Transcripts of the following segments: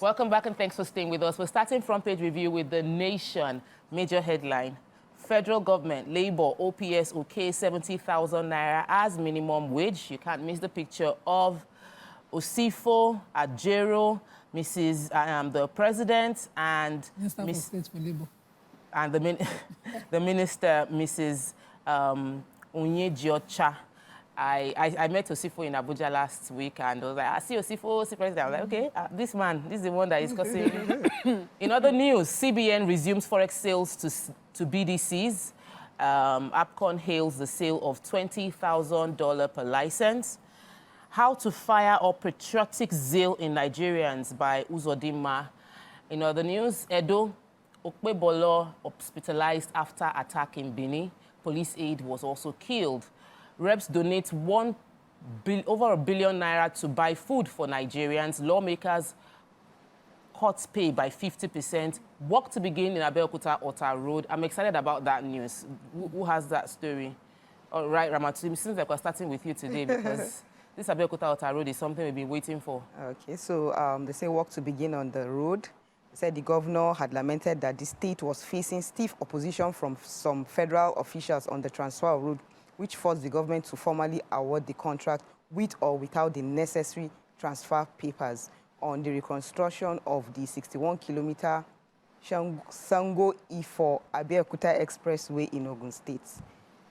Welcome back and thanks for staying with us. We're starting front page review with The Nation. Major headline. Federal government, Labour, OPS, okay, 70,000 naira as minimum wage. You can't miss the picture of Osifo, Ajero, Mrs. The President, and Minister for State for Labour. And the Minister, Mrs. Onyejiocha. I met Osifo in Abuja last week, and I was like, I see Osifo, President. I was like, okay, this is the one that is causing. In other news, CBN resumes forex sales to BDCs. APCON hails the sale of $20,000 per license. How to fire up patriotic zeal in Nigerians by Uzodinma. In other news, Edo, Okpebolo hospitalized after attack in Benin. Police aide was also killed. Reps donate over $1 billion naira to buy food for Nigerians. Lawmakers cut pay by 50%. Work to begin in Abeokuta Ota Road. I'm excited about that news. Who has that story? All right, Ramatu, it seems like we're starting with you today because this Abeokuta Ota Road is something we've been waiting for. Okay, so they say work to begin on the road. They said the governor had lamented that the state was facing stiff opposition from some federal officials on the transfer of road, which forced the government to formally award the contract with or without the necessary transfer papers on the reconstruction of the 61-kilometer Sango-Ifo Abeokuta Expressway in Ogun State.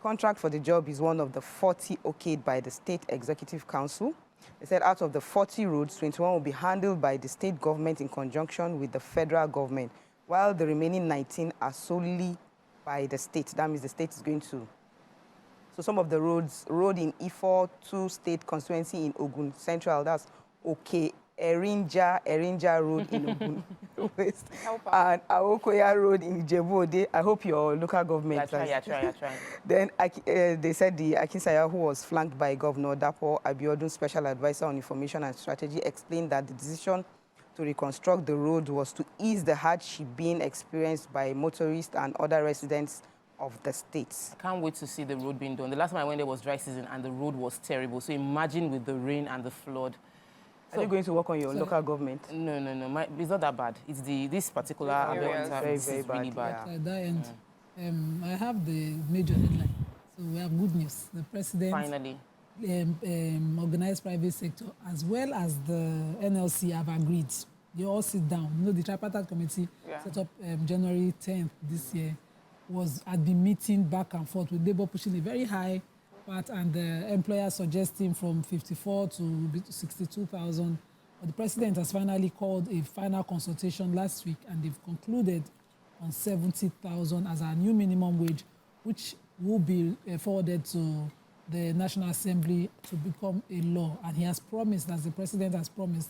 Contract for the job is one of the 40 okayed by the State Executive Council. They said out of the 40 roads, 21 will be handled by the state government in conjunction with the federal government, while the remaining 19 are solely by the state. That means the state is going to. So some of the roads, road in Ifo, 2 state constituency in Ogun Central, that's okay. Erinja Road in Ogun West, and Aokoya Road in Ijebu-Ode. I hope your local government. Yeah, try. Then they said the Akinsanya, who was flanked by Governor Dapo Abiodun, Special Advisor on Information and Strategy, explained that the decision to reconstruct the road was to ease the hardship being experienced by motorists and other residents of the states. I can't wait to see the road being done. The last time I went there was dry season and the road was terrible. So imagine with the rain and the flood. Are you going to work on your local government? No. It's not that bad. It's this particular Abeokuta. Very bad. Really bad. Yeah. At that end, I have the major headline. So we have good news. The president finally organized private sector as well as the NLC have agreed. They all sit down. You know, the tripartite committee set up January 10th this year had been meeting back and forth with Labour pushing a very high part and the employer suggesting from 54 to 62,000. But the president has finally called a final consultation last week and they've concluded on 70,000 as our new minimum wage, which will be forwarded to the National Assembly to become a law. And he has promised, as the president has promised,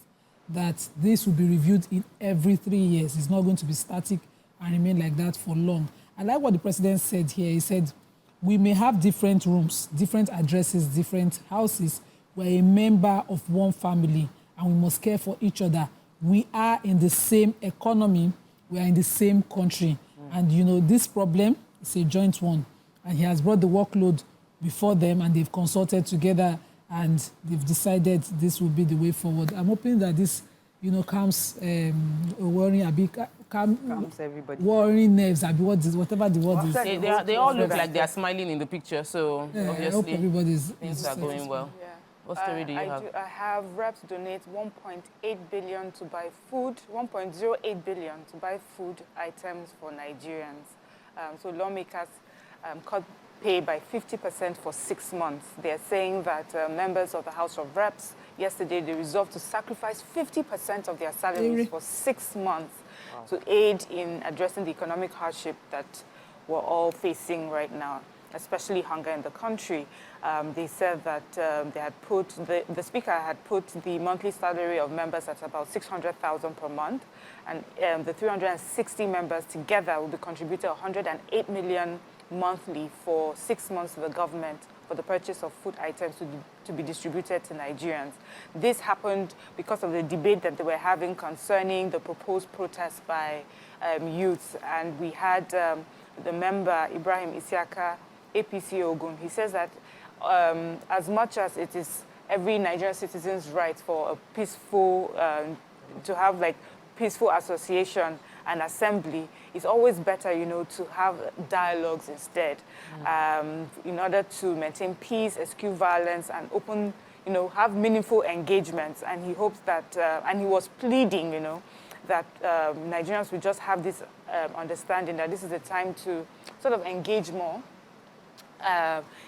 that this will be reviewed in every 3 years. It's not going to be static and remain like that for long. I like what the president said here. He said, we may have different rooms, different addresses, different houses. We're a member of one family and we must care for each other. We are in the same economy. We are in the same country. And, you know, this problem is a joint one. And he has brought the workload before them and they've consulted together and they've decided this will be the way forward. I'm hoping that this, you know, calms calms everybody. Worrying nerves, whatever the word is. They all look like they're smiling in the picture, so obviously I hope everybody's things are going well. Yeah. What story do you have? I have reps donate 1.8 billion to buy food, 1.08 billion to buy food items for Nigerians. So lawmakers cut pay by 50% for 6 months. They're saying that members of the House of Reps, yesterday they resolved to sacrifice 50% of their salaries for 6 months to aid in addressing the economic hardship that we're all facing right now, especially hunger in the country. They said that they had put, the speaker had put the monthly salary of members at about 600,000 per month, and the 360 members together will be contributing 108 million monthly for 6 months to the government for the purchase of food items to be distributed to Nigerians. This happened because of the debate that they were having concerning the proposed protest by youths. And we had the member, Ibrahim Isiaka, APC Ogun. He says that as much as it is every Nigerian citizen's right for a peaceful, to have like peaceful association and assembly, it's always better, you know, to have dialogues instead, in order to maintain peace, eschew violence, and open, you know, have meaningful engagements. And he hopes that, and he was pleading, you know, that Nigerians will just have this understanding that this is a time to sort of engage more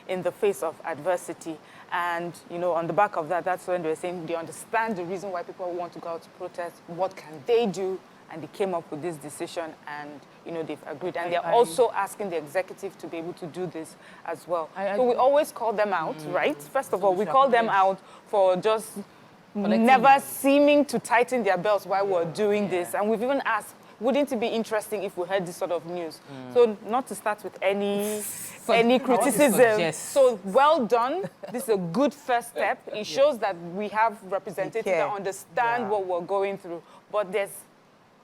in the face of adversity. And, you know, on the back of that, that's when they were saying they understand the reason why people want to go out to protest. What can they do? And they came up with this decision, and, you know, they've agreed. And they're also asking the executive to be able to do this as well. So we always call them out, right? First of all, we call them out for just never seeming to tighten their belts while we're doing this. And we've even asked, wouldn't it be interesting if we heard this sort of news? So not to start with any criticism. So well done. This is a good first step. It shows that we have representatives that understand what we're going through. But there's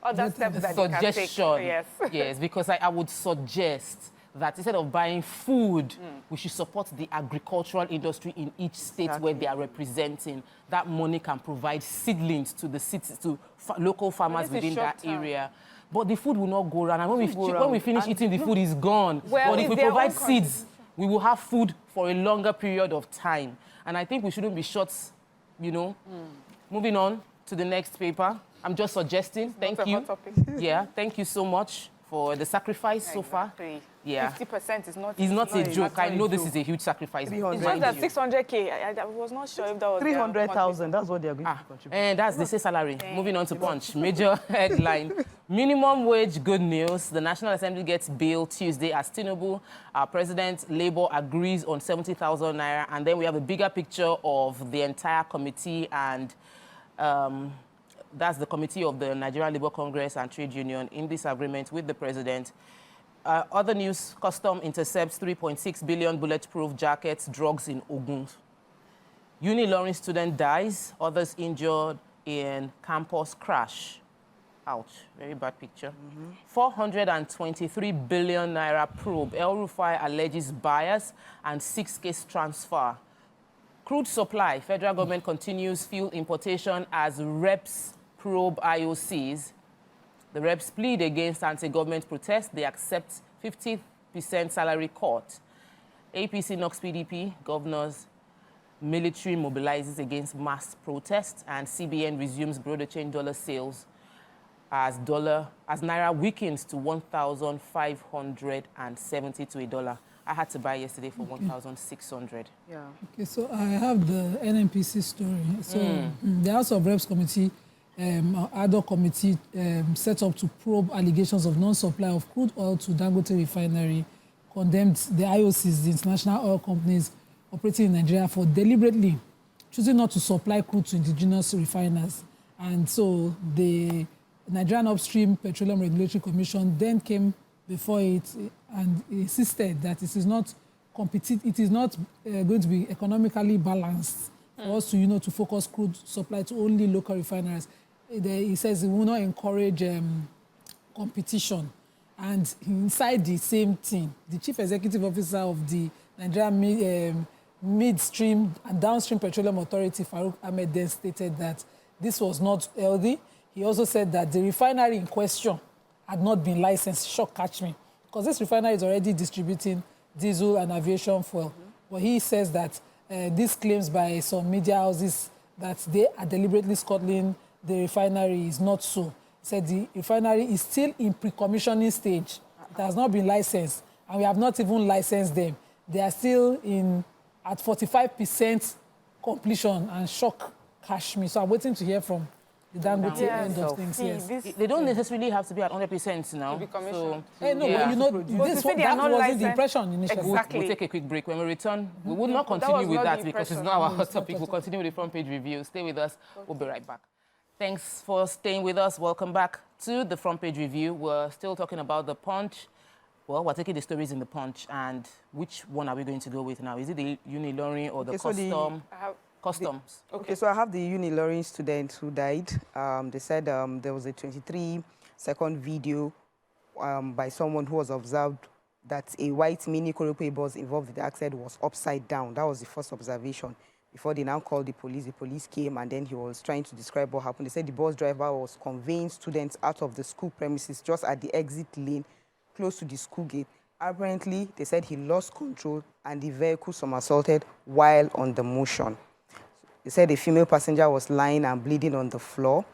other steps that you can take. Yes. Yes, because I would suggest that instead of buying food, we should support the agricultural industry in each state where they are representing. That money can provide seedlings to the cities, to local farmers within that area. But the food will not go around. And when we finish eating, the food is gone. Well, but if we provide seeds, we will have food for a longer period of time. And I think we shouldn't be short, you know. Moving on to the next paper. I'm just suggesting. Thank you. Yeah, thank you so much for the sacrifice so far. Yeah. 50% is not... It's not a joke. I know this is a huge sacrifice. It's just that 600K. I was not sure if that was... 300,000, that's what they're going to contribute. And that's the salary. Moving on to Punch. Major headline. Minimum wage, good news. The National Assembly gets bill Tuesday as Tinubu. Our president, Labour, agrees on 70,000 naira. And then we have a bigger picture of the entire committee, and that's the committee of the Nigerian Labour Congress and Trade Union in this agreement with the president. Other news, custom intercepts 3.6 billion bulletproof jackets, drugs in Ogun. UNILORIN student dies, others injured in campus crash. Ouch, very bad picture. 423 billion naira probe. El Rufai alleges bias and 6-case transfer. Crude supply, federal government continues fuel importation as reps probe IOCs. The reps plead against anti-government protests. They accept 50% salary cut. APC knocks PDP. Governors, military mobilizes against mass protests. And CBN resumes broader change dollar sales as naira weakens to 1,570 to a dollar. I had to buy yesterday for 1,600. Yeah. Okay, so I have the NNPC story. So the House of Reps Committee, ad hoc committee set up to probe allegations of non-supply of crude oil to Dangote refinery, condemned the IOCs, the international oil companies operating in Nigeria, for deliberately choosing not to supply crude to indigenous refiners. And so the Nigerian Upstream Petroleum Regulatory Commission then came before it and insisted that it is not going to be economically balanced for us to, you know, to focus crude supply to only local refineries. He says it will not encourage competition. And inside the same thing, the chief executive officer of the Nigerian Midstream and Downstream Petroleum Authority, Farouk Ahmed, then stated that this was not healthy. He also said that the refinery in question had not been licensed. Shock, catch me. Because this refinery is already distributing diesel and aviation fuel. But he says that these claims by some media houses that they are deliberately scuttling the refinery is not so. He said the refinery is still in pre-commissioning stage. It has not been licensed, and we have not even licensed them. They are still at 45% completion, and shock, catch me. So I'm waiting to hear from the Dangote end of things. Yes. They don't necessarily have to be at 100% now. To be commissioned. So, no, but you know, that wasn't the impression initially. Exactly. We'll take a quick break. When we return, we will not continue with that because it's not our hot topic. We'll continue with the front page review. Stay with us. We'll be right back. Thanks for staying with us. Welcome back to the front page review. We're still talking about the Punch. Well, we're taking the stories in the Punch, and which one are we going to go with now? Is it the UNILORIN or the customs? Okay, so I have the UNILORIN student who died. They said there was a 23-second video by someone who was observed that a white Mini Korope bus involved in the accident was upside down. That was the first observation. Before they now called the police came, and then he was trying to describe what happened. They said the bus driver was conveying students out of the school premises just at the exit lane, close to the school gate. Apparently, they said he lost control and the vehicle somersaulted while on the motion. They said a female passenger was lying and bleeding on the floor,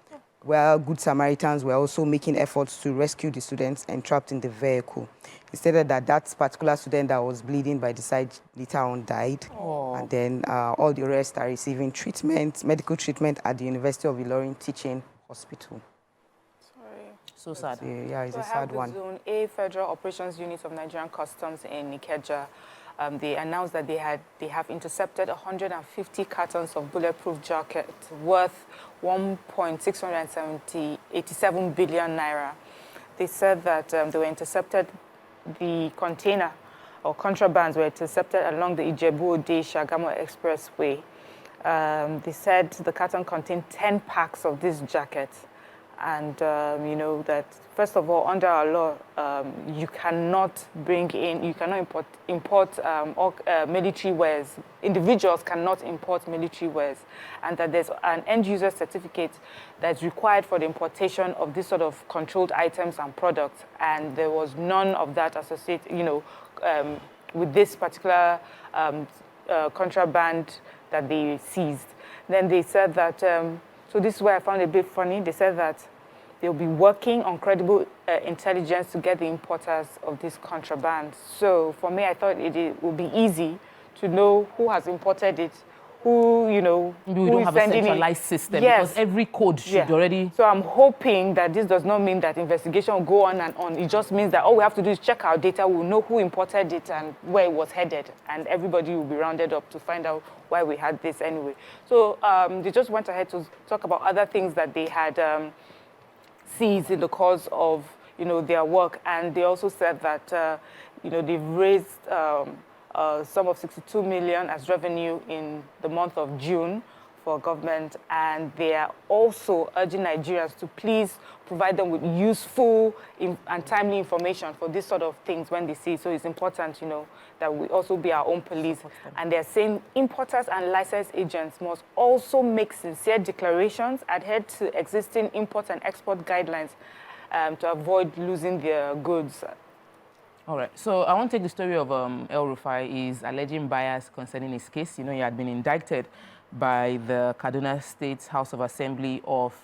while Good Samaritans were also making efforts to rescue the students entrapped in the vehicle. He stated that that particular student that was bleeding by the side later on died. Oh. And then all the rest are receiving treatment, medical treatment at the University of Ilorin Teaching Hospital. Sorry. So sad. Yeah, it's a sad one. Zone A Federal Operations Unit of Nigerian Customs in Ikeja. They announced that they have intercepted 150 cartons of bulletproof jackets worth 1.687 billion naira. They said that they were intercepted, the container or contrabands were intercepted along the Ijebu-Ode-Shagamu Expressway. They said the carton contained 10 packs of these jackets. And you know that, first of all, under our law, you cannot import military wares. Individuals cannot import military wares. And that there's an end-user certificate that's required for the importation of this sort of controlled items and products. And there was none of that associated, with this particular contraband that they seized. Then they said that so this is where I found it a bit funny. They said that they'll be working on credible intelligence to get the importers of this contraband. So for me, I thought it would be easy to know who has imported it, who, we don't have a centralized system, because every code should already... So I'm hoping that this does not mean that investigation will go on and on. It just means that all we have to do is check our data, we'll know who imported it and where it was headed, and everybody will be rounded up to find out why we had this anyway. So they just went ahead to talk about other things that they had seized in the course of, their work, and they also said that, they've raised a sum of 62 million as revenue in the month of June for government, and they are also urging Nigerians to please provide them with useful and timely information for this sort of things when they see. So it's important, that we also be our own police. And they're saying importers and licensed agents must also make sincere declarations, adhere to existing import and export guidelines to avoid losing their goods. All right, so I want to take the story of El Rufai. Is alleging bias concerning his case. He had been indicted by the Kaduna State House of Assembly of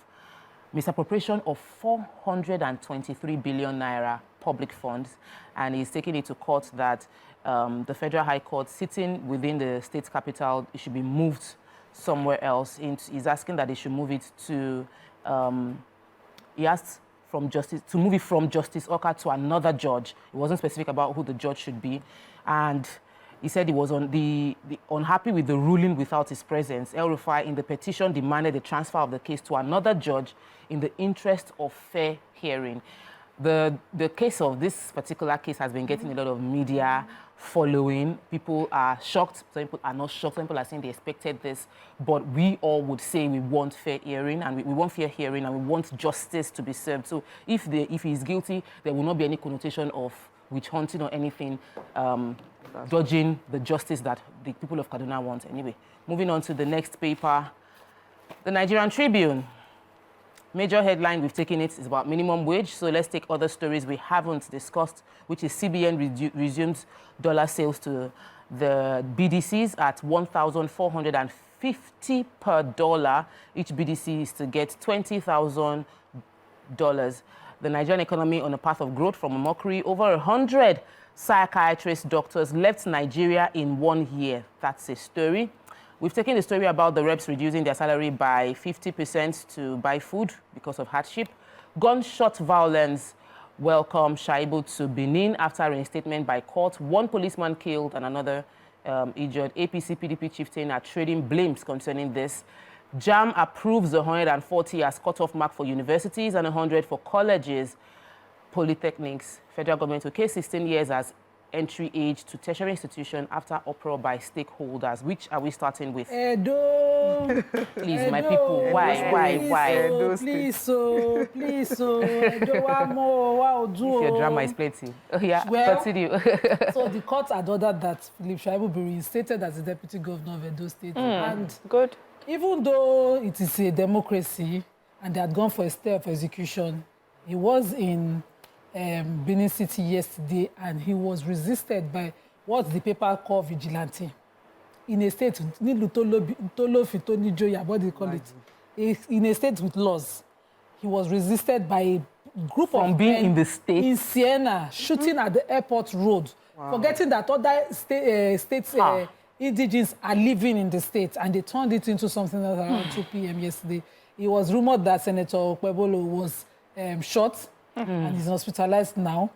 misappropriation of 423 billion naira public funds, and he's taking it to court that the Federal High Court sitting within the state capital, it should be moved somewhere else. He's asking that they should move it to, he asked to move it from Justice Oka to another judge. It wasn't specific about who the judge should be. And he said he was unhappy with the ruling without his presence. El Rufai, in the petition, demanded the transfer of the case to another judge in the interest of fair hearing. The case of this particular case has been getting a lot of media following. People are shocked. Some people are not shocked. Some people are saying they expected this. But we all would say we want fair hearing, and we want fair hearing, and we want justice to be served. So if he is guilty, there will not be any connotation of witch hunting or anything, dodging the justice that the people of Kaduna want. Anyway, moving on to the next paper, the Nigerian Tribune. Major headline, we've taken it, is about minimum wage. So let's take other stories we haven't discussed, which is CBN resumes dollar sales to the BDCs at $1,450 per dollar. Each BDC is to get $20,000. The Nigerian economy on a path of growth from a mockery. Over 100 psychiatrist doctors left Nigeria in 1 year. That's a story. We've taken the story about the reps reducing their salary by 50% to buy food because of hardship. Gunshot violence welcome Shaibu to Benin after reinstatement by court. One policeman killed and another injured. APC PDP chieftain are trading blames concerning this. JAMB approves the 140 as cutoff mark for universities and 100 for colleges, polytechnics. Federal government to case 16 years as entry age to tertiary institution after uproar by stakeholders. Which are we starting with? Edo. Please, my people, why? Please, I don't want more. If your drama is plenty. Yeah, well, continue. So the court had ordered that Philip Shaibu be reinstated as the deputy governor of Edo State. And good. Even though it is a democracy and they had gone for a stay of execution, he was in Benin City yesterday and he was resisted by what the paper call vigilante. In a state, what do you call it? In a state with laws. He was resisted by a group of being men in the state in Siena, shooting at the airport road, forgetting that other states indigenes are living in the state, and they turned it into something else around 2 p.m. yesterday. It was rumored that Senator Okpebolo was shot and is hospitalized now.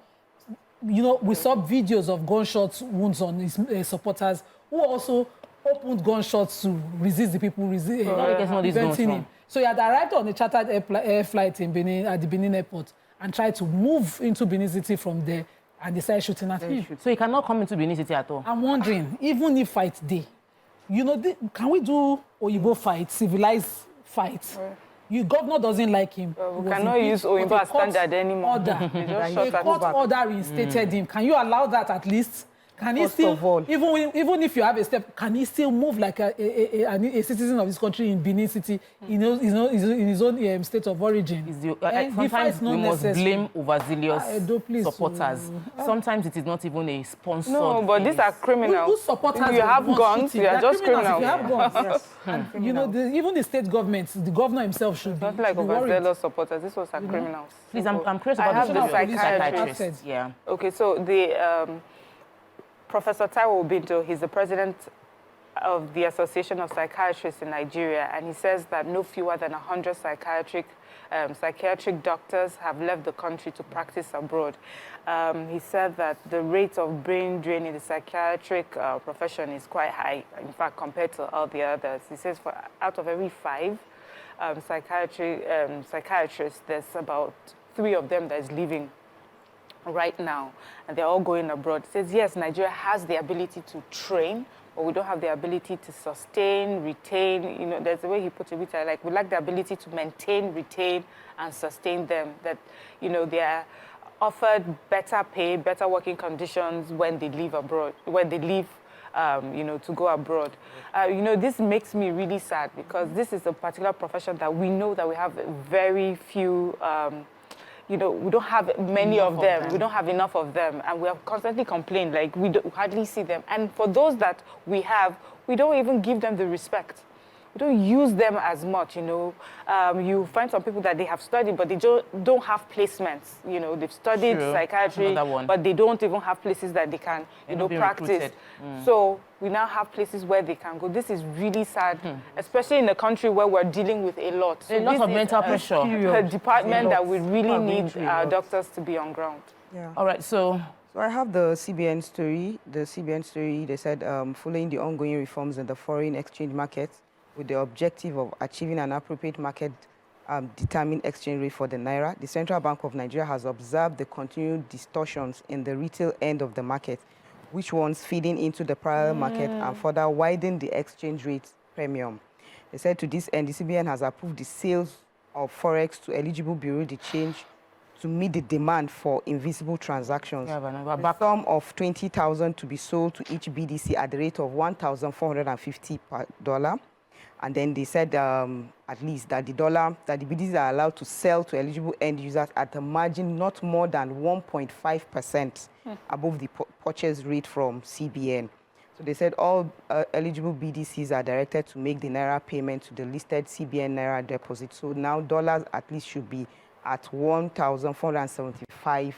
You know, we saw videos of gunshot wounds on his supporters who also opened gunshots to resist the people preventing him. So he had arrived on a chartered air flight in Benin, at the Benin airport, and tried to move into Benin City from there, and they started shooting at him. So he cannot come into Benin City at all? I'm wondering, even if fight day, you know, can we do Oyibo fight, civilized fight? Your governor doesn't like him. We cannot use Oyibo as standard anymore. A court order reinstated him. Can you allow that at least? Can he still, even if you have a step, can he still move like a citizen of this country in Benin City, in his own state of origin? Sometimes we must blame overzealous supporters. Sometimes it is not even a sponsor. No, but these are criminals. Whose supporters? If you have guns, you are just criminals. If you have guns, yes. You know, even the state government, the governor himself should not like overzealous supporters. This was a criminals. Please, I'm curious about the psychiatrist. Yeah. Okay, so the Professor Taiwo Binto, he's the president of the Association of Psychiatrists in Nigeria, and he says that no fewer than 100 psychiatric doctors have left the country to practice abroad. He said that the rate of brain drain in the psychiatric profession is quite high, in fact, compared to all the others. He says out of every 5 psychiatrists, there's about 3 of them that is leaving right now, and they're all going abroad. It says, yes, Nigeria has the ability to train, but we don't have the ability to sustain, retain. You know, there's the way he put it, which I like. We lack the ability to maintain, retain, and sustain them. That, you know, they are offered better pay, better working conditions when they leave abroad, when they leave, you know, to go abroad. You know, this makes me really sad because this is a particular profession that we know that we have very few you know, we don't have many of them. We don't have enough of them. And we have constantly complained, like, we hardly see them. And for those that we have, we don't even give them the respect. We don't use them as much, you know. You find some people that they have studied, but they don't have placements. You know, they've studied psychiatry, but they don't even have places that they can, you know, practice. So we now have places where they can go. This is really sad, especially in a country where we're dealing with a lot. So a lot of mental pressure. A department that we really need our doctors to be on ground. Yeah. All right, so I have the CBN story. The CBN story, they said, following the ongoing reforms in the foreign exchange market, with the objective of achieving an appropriate market determined exchange rate for the Naira, the Central Bank of Nigeria has observed the continued distortions in the retail end of the market, which ones feeding into the parallel market and further widen the exchange rate premium. They said to this end, the CBN has approved the sales of forex to eligible bureau de change to meet the demand for invisible transactions. The sum of 20,000 to be sold to each BDC at the rate of 1,450 per dollar. And then they said at least that the BDCs are allowed to sell to eligible end users at a margin not more than 1.5% above the purchase rate from CBN. So they said all eligible BDCs are directed to make the Naira payment to the listed CBN Naira deposit. So now dollars at least should be at $1,475.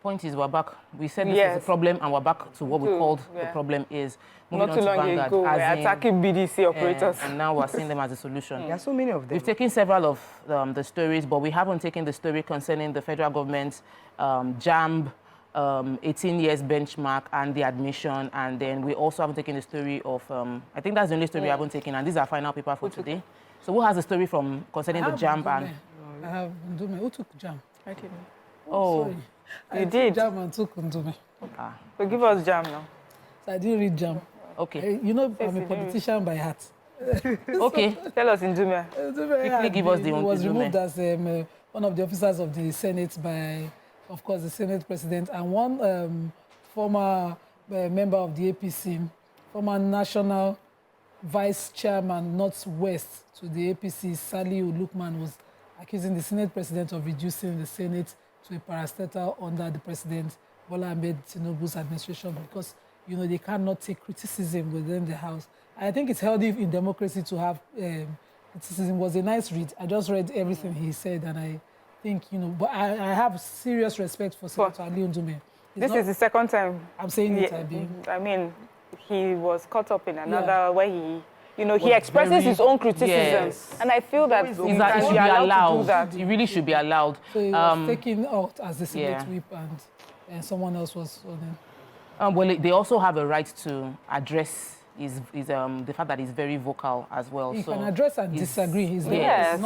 Point is, we're back. We said this was a problem, and we're back to what we called the problem is. Not too long ago, we're attacking BDC operators. And now we're seeing them as a solution. There are so many of them. We've taken several of the stories, but we haven't taken the story concerning the federal government's JAMB 18 years benchmark and the admission. And then we also haven't taken the story of, I think that's the only story we haven't taken, and this is our final paper for today. So who has the story from concerning the JAMB? And I have Ndume. Who took JAMB? I didn't. Oh, sorry. You did? JAMB and took Ndume. So give us JAMB now. So I didn't read JAMB. Okay. You know, I'm a politician by heart. Okay. Tell us in Dumia. Quickly give us the He was Ndume. removed as one of the officers of the Senate by, of course, the Senate president, and one former member of the APC, former national vice chairman, Northwest, to the APC, Saliu Lukman, was accusing the Senate president of reducing the Senate to a parastatal under the president, Bola Ahmed Tinubu's administration, because, you know, they cannot take criticism within the House. I think it's healthy in democracy to have criticism. It was a nice read. I just read everything he said, and I think, you know, but I have serious respect for Senator Ali Ndume. This is the second time. I'm saying it, I mean, he was caught up in another where he, you know, he expresses his own criticism. Yes. And I feel that he should be allowed. to do that. He really should be allowed. So he was taken out as the Senate yeah. whip, and someone else was on him. Well, they also have a right to address the fact that he's very vocal as well. He so can address and disagree. He's Yes.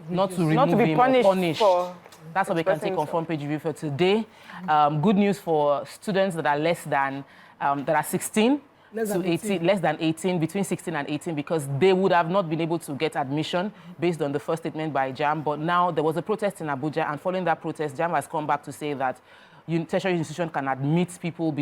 not to remove be him punished or punish. for That's what we can take on front page review for today. Good news for students that are less than that are 16 to 18, less than 18, between 16 and 18, because they would have not been able to get admission based on the first statement by JAMB. But now there was a protest in Abuja, and following that protest, JAMB has come back to say that tertiary institution can admit people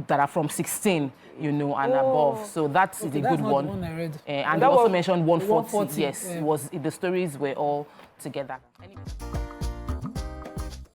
that are from 16, you know, and above. So that's a good one. The one I read. And they also mentioned 140. Yes, the stories were all together. Anyway.